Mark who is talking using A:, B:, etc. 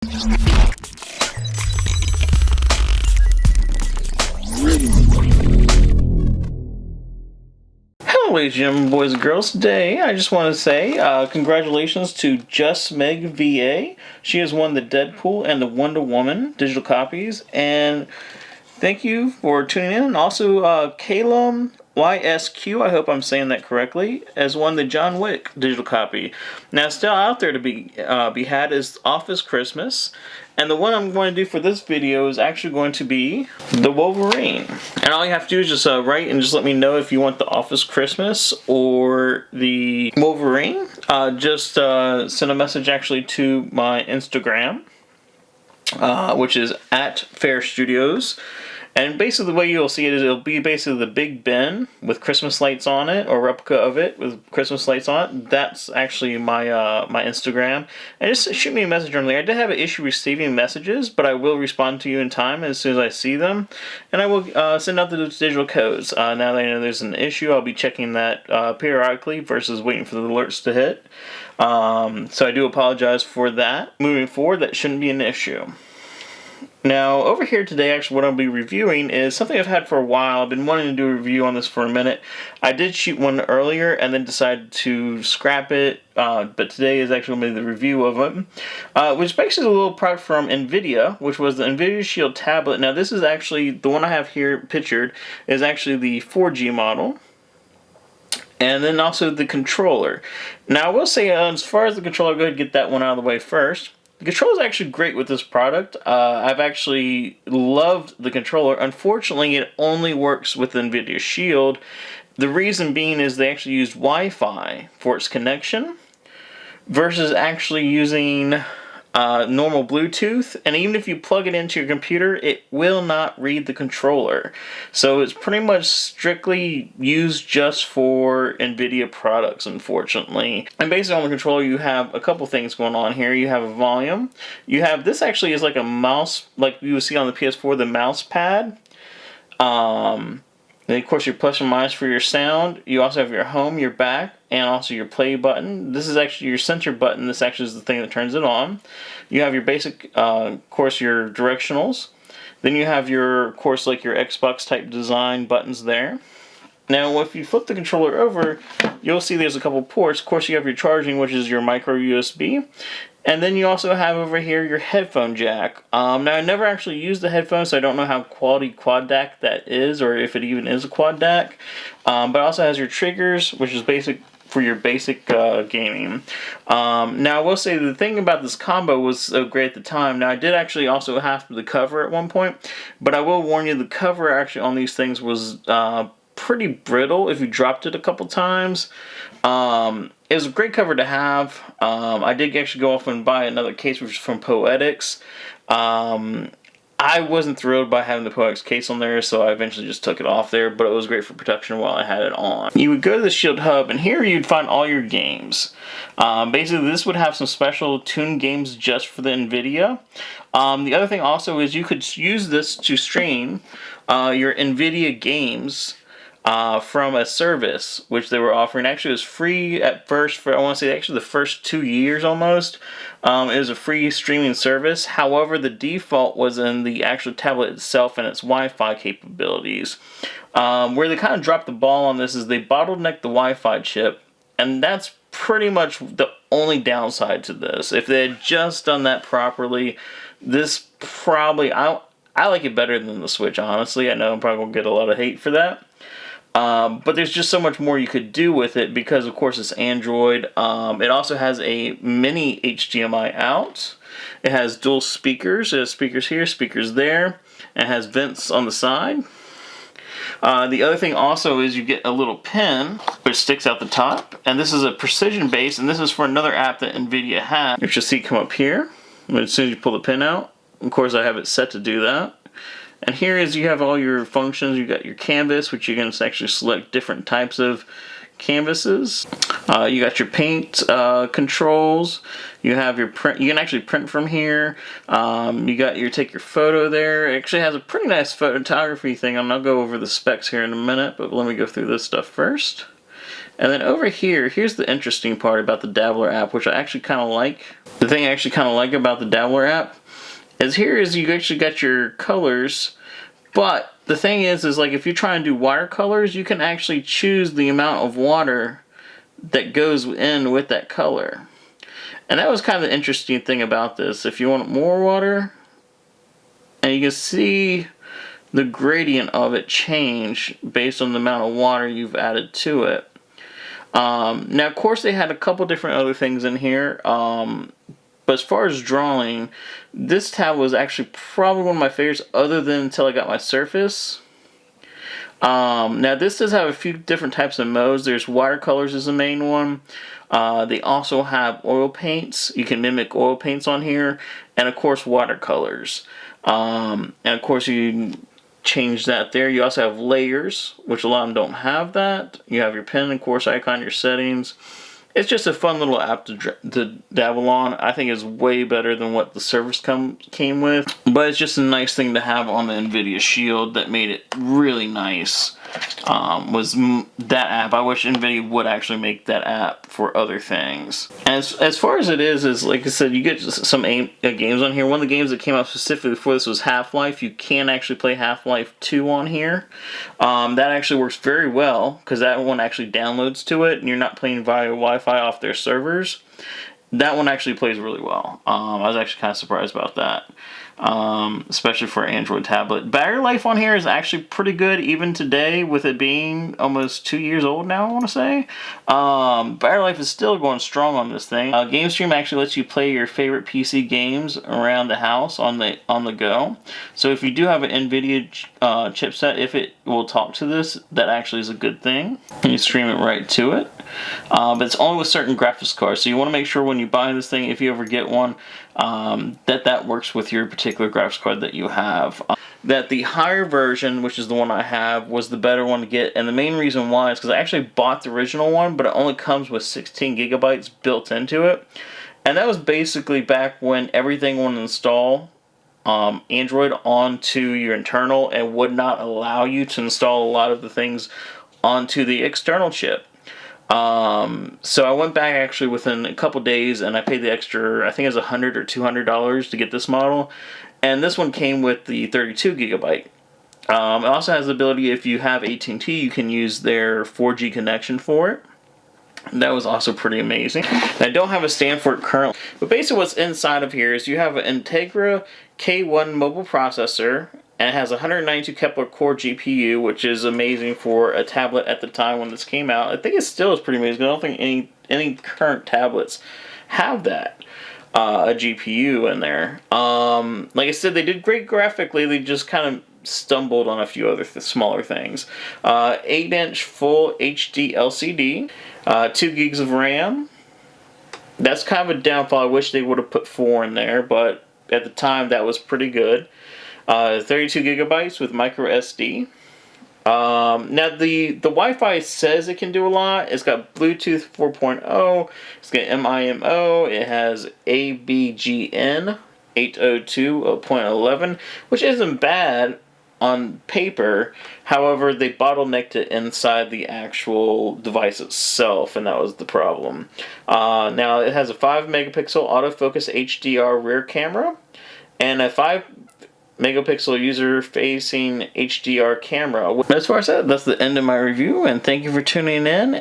A: Hello ladies and gentlemen, boys and girls. Today I just want to say congratulations to Just Meg VA. She has won the Deadpool and the Wonder Woman digital copies, and thank you for tuning in. And also Calum YSQ, I hope I'm saying that correctly, has won the John Wick digital copy. Now still out there to be had is Office Christmas. And the one I'm going to do for this video is actually going to be the Wolverine. And all you have to do is just write and just let me know if you want the Office Christmas or the Wolverine. Just send a message actually to my Instagram, which is @FairStudios. And basically the way you'll see it is it'll be basically the Big Ben with Christmas lights on it, or replica of it with Christmas lights on it. That's actually my my Instagram. And just shoot me a message on there. I did have an issue receiving messages, but I will respond to you in time as soon as I see them. And I will send out the digital codes. Now that I know there's an issue, I'll be checking that periodically versus waiting for the alerts to hit. So I do apologize for that. Moving forward, that shouldn't be an issue. Now, over here today, actually, what I'll be reviewing is something I've had for a while. I've been wanting to do a review on this for a minute. I did shoot one earlier and then decided to scrap it, but today is actually going to be the review of it, which is basically a little product from Nivida, which was the Nvidia Shield tablet. Now, this is actually, the one I have here pictured, is actually the 4G model. And then also the controller. Now, I will say, as far as the controller, go ahead and get that one out of the way first. The controller is actually great with this product. I've actually loved the controller. Unfortunately, it only works with NVIDIA Shield. The reason being is they actually used Wi-Fi for its connection versus actually using normal Bluetooth. And even if you plug it into your computer, it will not read the controller. So it's pretty much strictly used just for NVIDIA products, unfortunately. And basically on the controller, you have a couple things going on here. You have a volume. You have, this actually is like a mouse, like you would see on the PS4, the mouse pad. Then, of course, your plus and minus for your sound. You also have your home, your back, and also your play button. This is actually your center button. This actually is the thing that turns it on. You have your basic, of course, your directionals. Then you have your, of course, like your Xbox type design buttons there. Now, if you flip the controller over, you'll see there's a couple ports. Of course, you have your charging, which is your micro USB. And then you also have over here your headphone jack. Now, I never actually used the headphones, so I don't know how quality quad DAC that is, or if it even is a quad DAC. But it also has your triggers, which is basic for your basic gaming. Now, I will say the thing about this combo was so great at the time. Now, I did actually also have the cover at one point, but I will warn you, the cover actually on these things was pretty brittle if you dropped it a couple times. It was a great cover to have. I did actually go off and buy another case, which is from Poetics. I wasn't thrilled by having the Poetics case on there, so I eventually just took it off there, but it was great for protection while I had it on. You would go to the Shield Hub, and here you'd find all your games. Basically, this would have some special tuned games just for the NVIDIA. The other thing also is you could use this to stream your NVIDIA games from a service which they were offering. Actually, it was free at first for, I want to say, actually the first 2 years almost. It was a free streaming service. However, the default was in the actual tablet itself and its Wi-Fi capabilities. Where they kind of dropped the ball on this is they bottlenecked the Wi-Fi chip, and that's pretty much the only downside to this. If they had just done that properly, this probably, I like it better than the Switch, honestly. I know I'm probably going to get a lot of hate for that. But there's just so much more you could do with it because, of course, it's Android. It also has a mini HDMI out. It has dual speakers. It has speakers here, speakers there. And it has vents on the side. The other thing also is you get a little pin which sticks out the top. And this is a precision base, and this is for another app that NVIDIA has, which you'll see come up here as soon as you pull the pin out. Of course, I have it set to do that. And here is, you have all your functions. You got your canvas, which you can actually select different types of canvases. You got your paint controls. You have your print. You can actually print from here. You got your take your photo there. It actually has a pretty nice photography thing. I'll go over the specs here in a minute, but let me go through this stuff first. And then over here, here's the interesting part about the Dabbler app, which I actually kind of like. The thing I actually kind of like about the Dabbler app is here is you actually got your colors, but the thing is like if you try and do watercolors, you can actually choose the amount of water that goes in with that color. And that was kind of the interesting thing about this. If you want more water, and you can see the gradient of it change based on the amount of water you've added to it. Now, of course, they had a couple different other things in here. But as far as drawing, this tab was actually probably one of my favorites other than until I got my Surface. Now, this does have a few different types of modes. There's watercolors is the main one. They also have oil paints. You can mimic oil paints on here. And, of course, watercolors. And, of course, you can change that there. You also have layers, which a lot of them don't have that. You have your pen and course icon, your settings. It's just a fun little app to dabble on. I think it's way better than what the Surface came with. But it's just a nice thing to have on the Nvidia Shield that made it really nice. Was that app. I wish Nvidia would actually make that app for other things. And as far as it is like I said, you get some games on here. One of the games that came out specifically for this was Half-Life. You can actually play Half-Life 2 on here. That actually works very well because that one actually downloads to it and you're not playing via Wi-Fi off their servers. That one actually plays really well. I was actually kind of surprised about that. Especially for Android tablet. Battery life on here is actually pretty good even today with it being almost 2 years old now, I want to say. Battery life is still going strong on this thing. Game Stream actually lets you play your favorite PC games around the house on the go. So if you do have an Nvidia chipset, if it will talk to this, that actually is a good thing. And you stream it right to it. But it's only with certain graphics cards. So you want to make sure when you buy this thing, if you ever get one, that works with your particular graphics card that you have. That the higher version, which is the one I have, was the better one to get. And the main reason why is because I actually bought the original one, but it only comes with 16 gigabytes built into it. And that was basically back when everything would install Android onto your internal and would not allow you to install a lot of the things onto the external chip. So I went back actually within a couple days and I paid the extra, I think it was $100 or $200 to get this model. And this one came with the 32 gigabyte. It also has the ability, if you have AT&T, you can use their 4G connection for it. That was also pretty amazing. I don't have a stand for it currently, but basically what's inside of here is you have an Integra K1 mobile processor, and it has a 192 Kepler core GPU, which is amazing for a tablet at the time when this came out. I think it still is pretty amazing. I don't think any current tablets have that, a GPU in there. Like I said, they did great graphically. They just kind of stumbled on a few other smaller things. 8-inch full HD LCD, 2 gigs of RAM. That's kind of a downfall. I wish they would have put 4 in there, but at the time that was pretty good. 32 gigabytes with micro SD. Now the Wi-Fi says it can do a lot. It's got Bluetooth 4.0. It's got MIMO. It has ABGN 802.11, which isn't bad on paper. However, they bottlenecked it inside the actual device itself, and that was the problem. Now it has a 5 megapixel autofocus HDR rear camera and a 5 megapixel user-facing HDR camera. As far as that, that's the end of my review, and thank you for tuning in.